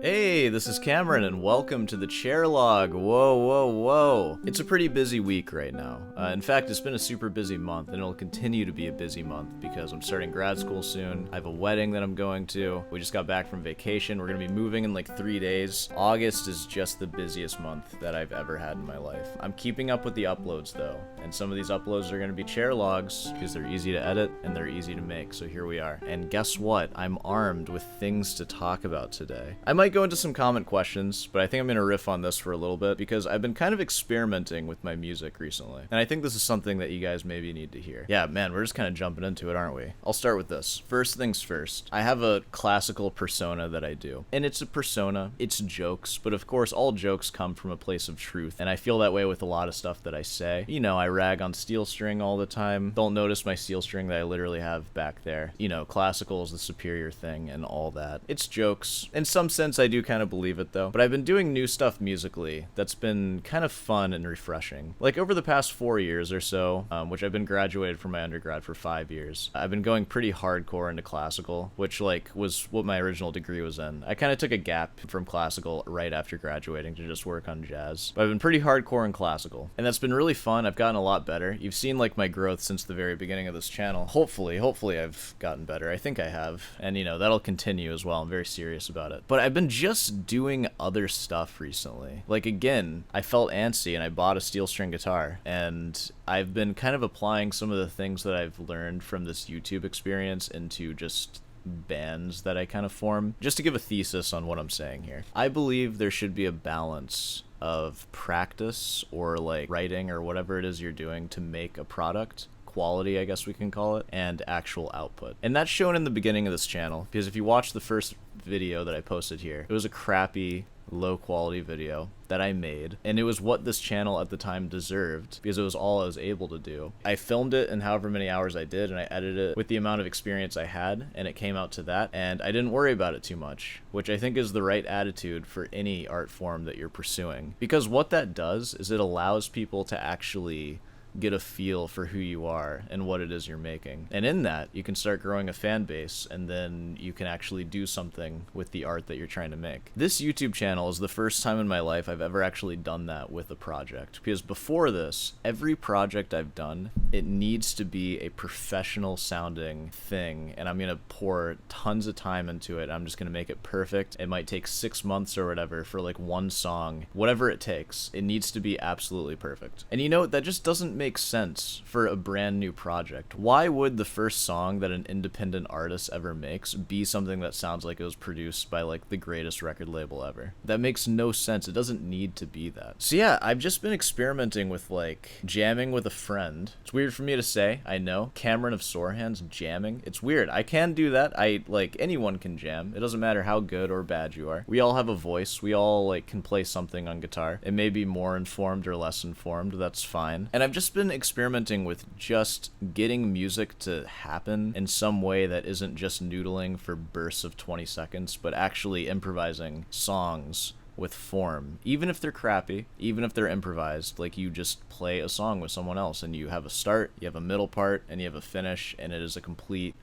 Hey, this is Cameron, and welcome to the Chair Log. Whoa, whoa, whoa. It's a pretty busy week right now. In fact, it's been a super busy month, and it'll continue to be a busy month because I'm starting grad school soon. I have a wedding that I'm going to. We just got back from vacation. We're going to be moving in like 3 days. August is just the busiest month that I've ever had in my life. I'm keeping up with the uploads, though, and some of these uploads are going to be chair logs because they're easy to edit and they're easy to make, so here we are. And guess what? I'm armed with things to talk about today. I might go into some comment questions, but I think I'm going to riff on this for a little bit because I've been kind of experimenting with my music recently, and I think this is something that you guys maybe need to hear. Yeah, man, we're just kind of jumping into it, aren't we? I'll start with this. First things first, I have a classical persona that I do, and it's a persona, it's jokes, but of course all jokes come from a place of truth, and I feel that way with a lot of stuff that I say. You know, I rag on steel string all the time. Don't notice my steel string that I literally have back there. You know, classical is the superior thing and all that. It's jokes. In some sense, I do kind of believe it though, but I've been doing new stuff musically that's been kind of fun and refreshing. Like over the past 4 years or so, which I've been graduated from my undergrad for 5 years, I've been going pretty hardcore into classical, which like was what my original degree was in. I kind of took a gap from classical right after graduating to just work on jazz, but I've been pretty hardcore in classical, and that's been really fun. I've gotten a lot better. You've seen like my growth since the very beginning of this channel. Hopefully I've gotten better. I think I have, and you know, that'll continue as well. I'm very serious about it, but I've been just doing other stuff recently. Like again, I felt antsy and I bought a steel string guitar, and I've been kind of applying some of the things that I've learned from this YouTube experience into just bands that I kind of form. Just to give a thesis on what I'm saying here, I believe there should be a balance of practice or like writing or whatever it is you're doing to make a product, quality I guess we can call it, and actual output. And that's shown in the beginning of this channel, because if you watch the first video that I posted here, it was a crappy, low quality video that I made, and it was what this channel at the time deserved because it was all I was able to do. I filmed it in however many hours I did, and I edited it with the amount of experience I had, and it came out to that, and I didn't worry about it too much, which I think is the right attitude for any art form that you're pursuing, because what that does is it allows people to actually get a feel for who you are and what it is you're making. And in that, you can start growing a fan base, and then you can actually do something with the art that you're trying to make. This YouTube channel is the first time in my life I've ever actually done that with a project, because before this, every project I've done, it needs to be a professional sounding thing, and I'm gonna pour tons of time into it. I'm just gonna make it perfect. It might take 6 months or whatever for like one song, whatever it takes. It needs to be absolutely perfect. And you know, that just doesn't make sense for a brand new project. Why would the first song that an independent artist ever makes be something that sounds like it was produced by like the greatest record label ever? That makes no sense. It doesn't need to be that. So yeah, I've just been experimenting with like jamming with a friend. It's weird for me to say, I know. Cameron of Sore Hands jamming. It's weird. I can do that. Like anyone can jam. It doesn't matter how good or bad you are. We all have a voice. We all like can play something on guitar. It may be more informed or less informed. That's fine. And I've just been experimenting with just getting music to happen in some way that isn't just noodling for bursts of 20 seconds, but actually improvising songs with form, even if they're crappy, even if they're improvised. Like you just play a song with someone else, and you have a start, you have a middle part, and you have a finish, and it is a complete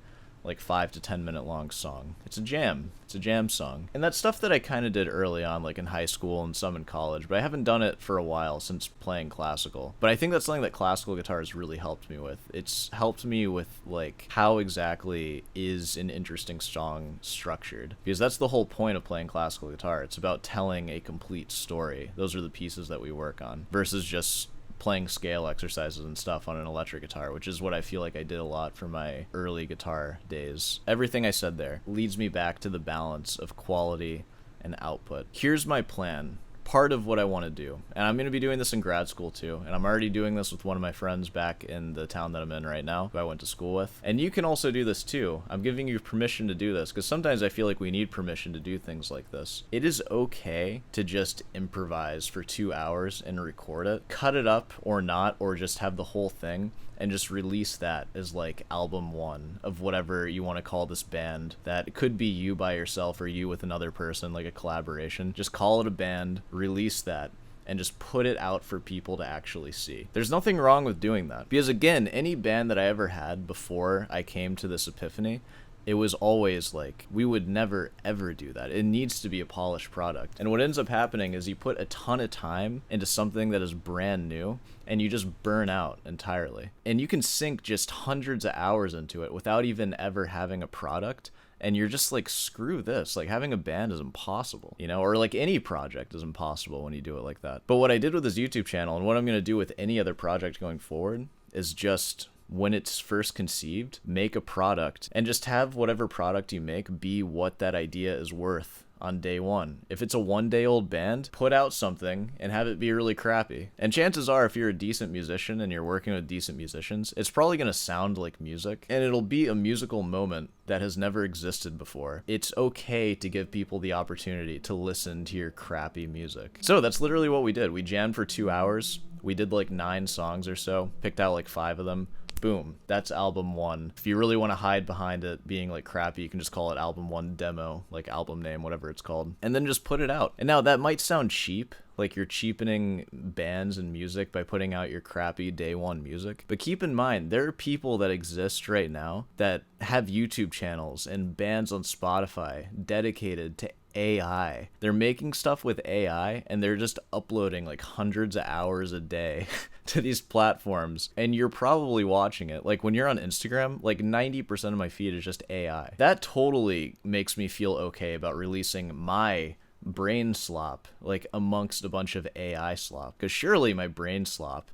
like 5 to 10 minute long song. It's a jam. It's a jam song. And that's stuff that I kind of did early on, like in high school and some in college, but I haven't done it for a while since playing classical. But I think that's something that classical guitar has really helped me with. It's helped me with like how exactly is an interesting song structured, because that's the whole point of playing classical guitar. It's about telling a complete story. Those are the pieces that we work on versus just playing scale exercises and stuff on an electric guitar, which is what I feel like I did a lot for my early guitar days. Everything I said there leads me back to the balance of quality and output. Here's my plan. Part of what I want to do, and I'm going to be doing this in grad school too, and I'm already doing this with one of my friends back in the town that I'm in right now, who I went to school with, and you can also do this too. I'm giving you permission to do this, because sometimes I feel like we need permission to do things like this. It is okay to just improvise for 2 hours and record it, cut it up or not, or just have the whole thing, and just release that as like album 1 of whatever you want to call this band. That could be you by yourself or you with another person, like a collaboration. Just call it a band, release that, and just put it out for people to actually see. There's nothing wrong with doing that, because again, any band that I ever had before I came to this epiphany, it was always like, we would never ever do that. It needs to be a polished product. And what ends up happening is you put a ton of time into something that is brand new, and you just burn out entirely. And you can sink just hundreds of hours into it without even ever having a product. And you're just like, screw this. Like, having a band is impossible, you know, or like any project is impossible when you do it like that. But what I did with this YouTube channel, and what I'm going to do with any other project going forward, is just, when it's first conceived, make a product and just have whatever product you make be what that idea is worth on day one. If it's a 1-day-old band, put out something and have it be really crappy. And chances are, if you're a decent musician and you're working with decent musicians, it's probably going to sound like music, and it'll be a musical moment that has never existed before. It's okay to give people the opportunity to listen to your crappy music. So that's literally what we did. We jammed for 2 hours. We did like 9 songs or so, picked out like 5 of them. Boom, that's album 1. If you really want to hide behind it being like crappy, you can just call it album 1 demo, like album name, whatever it's called, and then just put it out. And now that might sound cheap, like you're cheapening bands and music by putting out your crappy day 1 music. But keep in mind, there are people that exist right now that have YouTube channels and bands on Spotify dedicated to AI. They're making stuff with AI, and they're just uploading like hundreds of hours a day to these platforms, and you're probably watching it. Like, when you're on Instagram, like 90% of my feed is just AI. That totally makes me feel okay about releasing my brain slop like amongst a bunch of AI slop, because surely my brain slop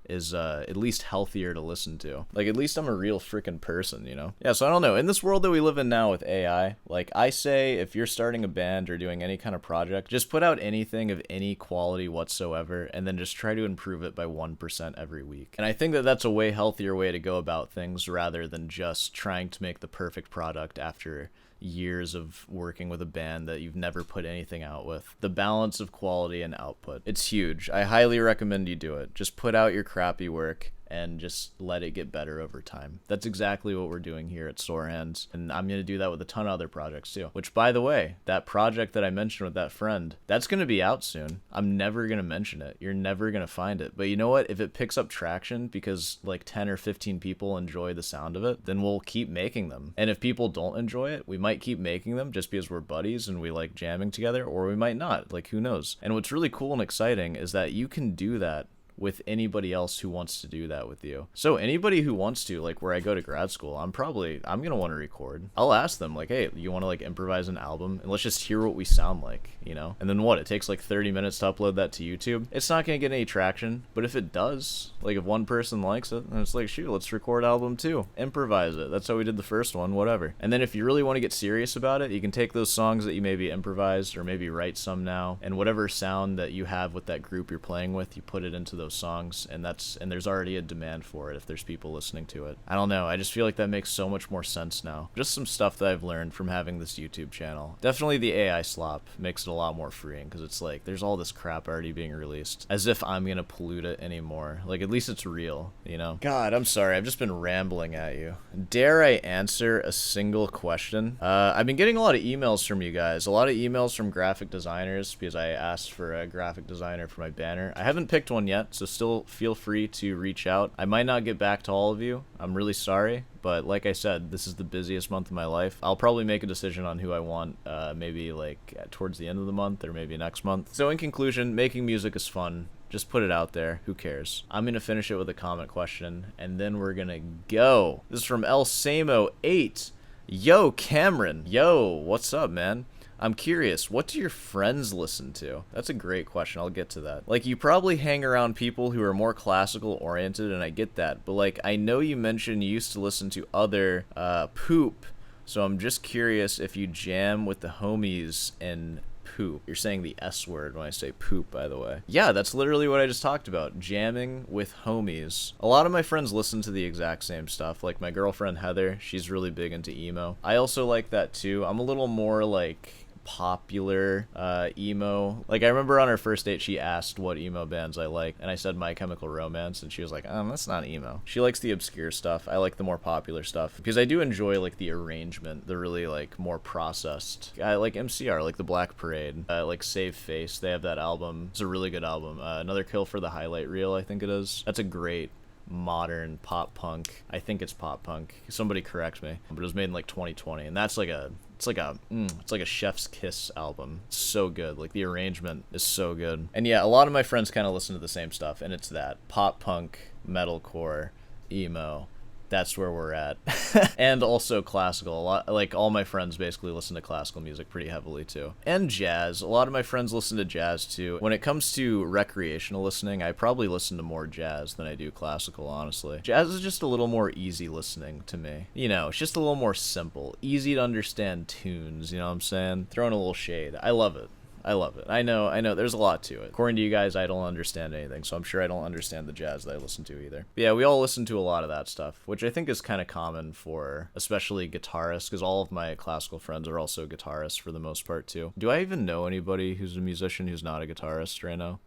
is at least healthier to listen to. Like, at least I'm a real freaking person, you know? Yeah, so I don't know. In this world that we live in now with AI, like, I say if you're starting a band or doing any kind of project, just put out anything of any quality whatsoever, and then just try to improve it by 1% every week. And I think that that's a way healthier way to go about things, rather than just trying to make the perfect product after years of working with a band that you've never put anything out with. The balance of quality and output, it's huge. I highly recommend you do it. Just put out your crappy work and just let it get better over time. That's exactly what we're doing here at Sore Hands, and I'm going to do that with a ton of other projects too. Which, by the way, that project that I mentioned with that friend, that's going to be out soon. I'm never going to mention it. You're never going to find it. But you know what? If it picks up traction because like 10 or 15 people enjoy the sound of it, then we'll keep making them. And if people don't enjoy it, we might keep making them just because we're buddies and we like jamming together, or we might not. Like, who knows? And what's really cool and exciting is that you can do that with anybody else who wants to do that with you. So anybody who wants to, like, where I go to grad school, I'm gonna want to record. I'll ask them, like, hey, you want to like improvise an album, and let's just hear what we sound like, you know? And then what? It takes like 30 minutes to upload that to YouTube. It's not gonna get any traction, but if it does, like if one person likes it, then it's like, shoot, let's record album 2, improvise it. That's how we did the first one, whatever. And then if you really want to get serious about it, you can take those songs that you maybe improvised or maybe write some now, and whatever sound that you have with that group you're playing with, you put it into those songs, and there's already a demand for it if there's people listening to it. I don't know, I just feel like that makes so much more sense now. Just some stuff that I've learned from having this YouTube channel. Definitely the AI slop makes it a lot more freeing, because it's like there's all this crap already being released, as if I'm gonna pollute it anymore. Like, at least it's real, you know? God, I'm sorry, I've just been rambling at you. Dare I answer a single question? I've been getting a lot of emails from you guys, a lot of emails from graphic designers, because I asked for a graphic designer for my banner. I haven't picked one yet, so still feel free to reach out. I might not get back to all of you. I'm really sorry, but like I said, this is the busiest month of my life. I'll probably make a decision on who I want, maybe like towards the end of the month or maybe next month. So in conclusion, making music is fun. Just put it out there. Who cares? I'm going to finish it with a comment question, and then we're going to go. This is from El Samo 8. Yo, Cameron. Yo, what's up, man? I'm curious, what do your friends listen to? That's a great question. I'll get to that. Like, you probably hang around people who are more classical oriented, and I get that. But, like, I know you mentioned you used to listen to other poop. So I'm just curious if you jam with the homies and poop. You're saying the S word when I say poop, by the way. Yeah, that's literally what I just talked about. Jamming with homies. A lot of my friends listen to the exact same stuff. Like my girlfriend Heather, she's really big into emo. I also like that too. I'm a little more like popular emo. Like, I remember on our first date she asked what emo bands I like, and I said My Chemical Romance, and she was like, that's not emo. She likes the obscure stuff. I like the more popular stuff, because I do enjoy like the arrangement, the really like more processed. I like MCR, like the Black Parade, like Save Face. They have that album. It's a really good album. Another Kill for the Highlight Reel, I think it is. That's a great modern pop punk. I think it's pop punk. Somebody correct me. But it was made in like 2020, and that's like it's like a chef's kiss album. It's so good. Like the arrangement is so good. And yeah, a lot of my friends kind of listen to the same stuff, and it's that pop punk, metalcore, emo. That's where we're at. And also classical. A lot, like all my friends basically listen to classical music pretty heavily too. And jazz. A lot of my friends listen to jazz too. When it comes to recreational listening, I probably listen to more jazz than I do classical, honestly. Jazz is just a little more easy listening to me. You know, it's just a little more simple. Easy to understand tunes, you know what I'm saying? Throwing a little shade. I love it. I love it. I know, there's a lot to it. According to you guys, I don't understand anything, so I'm sure I don't understand the jazz that I listen to either. But yeah, we all listen to a lot of that stuff, which I think is kind of common for especially guitarists, because all of my classical friends are also guitarists for the most part too. Do I even know anybody who's a musician who's not a guitarist right now?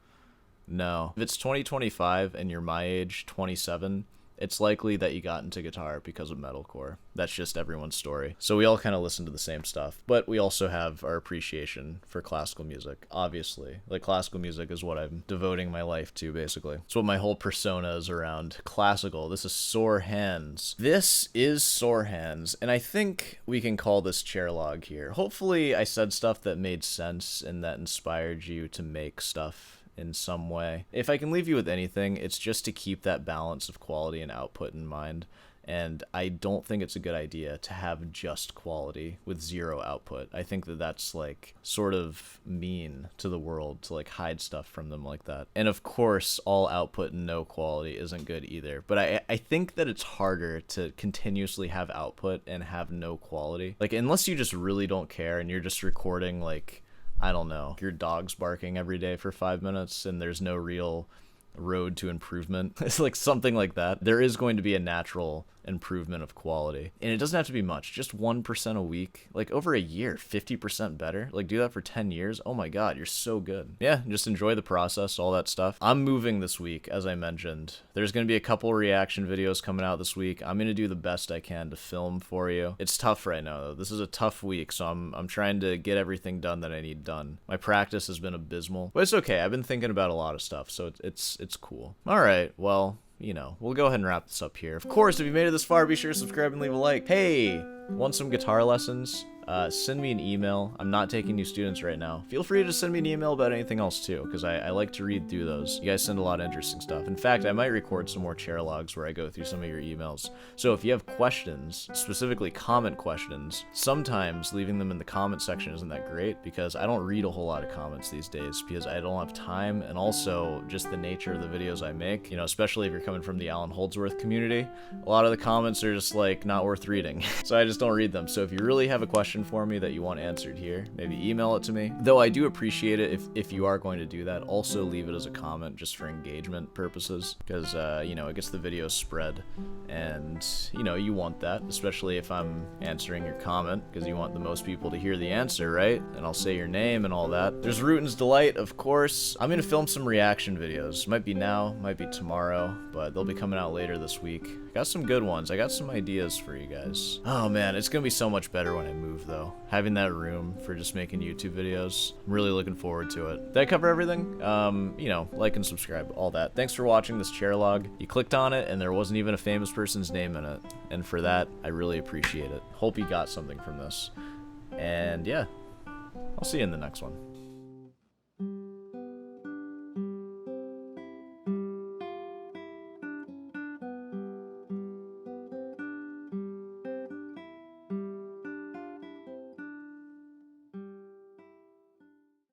No. If it's 2025 and you're my age, 27, it's likely that you got into guitar because of metalcore. That's just everyone's story. So we all kind of listen to the same stuff, but we also have our appreciation for classical music, obviously. Like, classical music is what I'm devoting my life to, basically. It's what my whole persona is around. Classical. This is Sore Hands. This is Sore Hands, and I think we can call this chair log here. Hopefully I said stuff that made sense and that inspired you to make stuff in some way. If I can leave you with anything, it's just to keep that balance of quality and output in mind. And I don't think it's a good idea to have just quality with zero output. I think that that's like sort of mean to the world to like hide stuff from them like that. And of course, all output and no quality isn't good either. But I think that it's harder to continuously have output and have no quality. Like, unless you just really don't care and you're just recording like, I don't know, your dog's barking every day for 5 minutes and there's no real road to improvement. It's like something like that. There is going to be a natural improvement of quality. And it doesn't have to be much, just 1% a week. Like over a year, 50% better. Like do that for 10 years. Oh my God, you're so good. Yeah, just enjoy the process, all that stuff. I'm moving this week, as I mentioned. There's going to be a couple reaction videos coming out this week. I'm going to do the best I can to film for you. It's tough right now though. This is a tough week, so I'm trying to get everything done that I need done. My practice has been abysmal, but it's okay. I've been thinking about a lot of stuff, so it's cool. All right, well, you know, we'll go ahead and wrap this up here. Of course, if you made it this far, be sure to subscribe and leave a like. Hey, want some guitar lessons? Send me an email. I'm not taking new students right now. Feel free to send me an email about anything else too, because I like to read through those. You guys send a lot of interesting stuff. In fact, I might record some more chair logs where I go through some of your emails. So if you have questions, specifically comment questions, sometimes leaving them in the comment section isn't that great, because I don't read a whole lot of comments these days because I don't have time, and also just the nature of the videos I make, you know, especially if you're coming from the Alan Holdsworth community, a lot of the comments are just like not worth reading. So I just don't read them. So if you really have a question for me that you want answered here, maybe email it to me. Though I do appreciate it if you are going to do that, also leave it as a comment just for engagement purposes, because you know, it gets the video spread, and you know, you want that, especially if I'm answering your comment, because you want the most people to hear the answer, right? And I'll say your name and all that. There's Rootin's Delight, of course. I'm gonna film some reaction videos. Might be now, might be tomorrow, but they'll be coming out later this week. Got some good ones. I got some ideas for you guys. Oh man, it's gonna be so much better when I move though. Having that room for just making YouTube videos. I'm really looking forward to it. Did I cover everything? You know, like and subscribe, all that. Thanks for watching this chair log. You clicked on it and there wasn't even a famous person's name in it. And for that, I really appreciate it. Hope you got something from this. And yeah, I'll see you in the next one.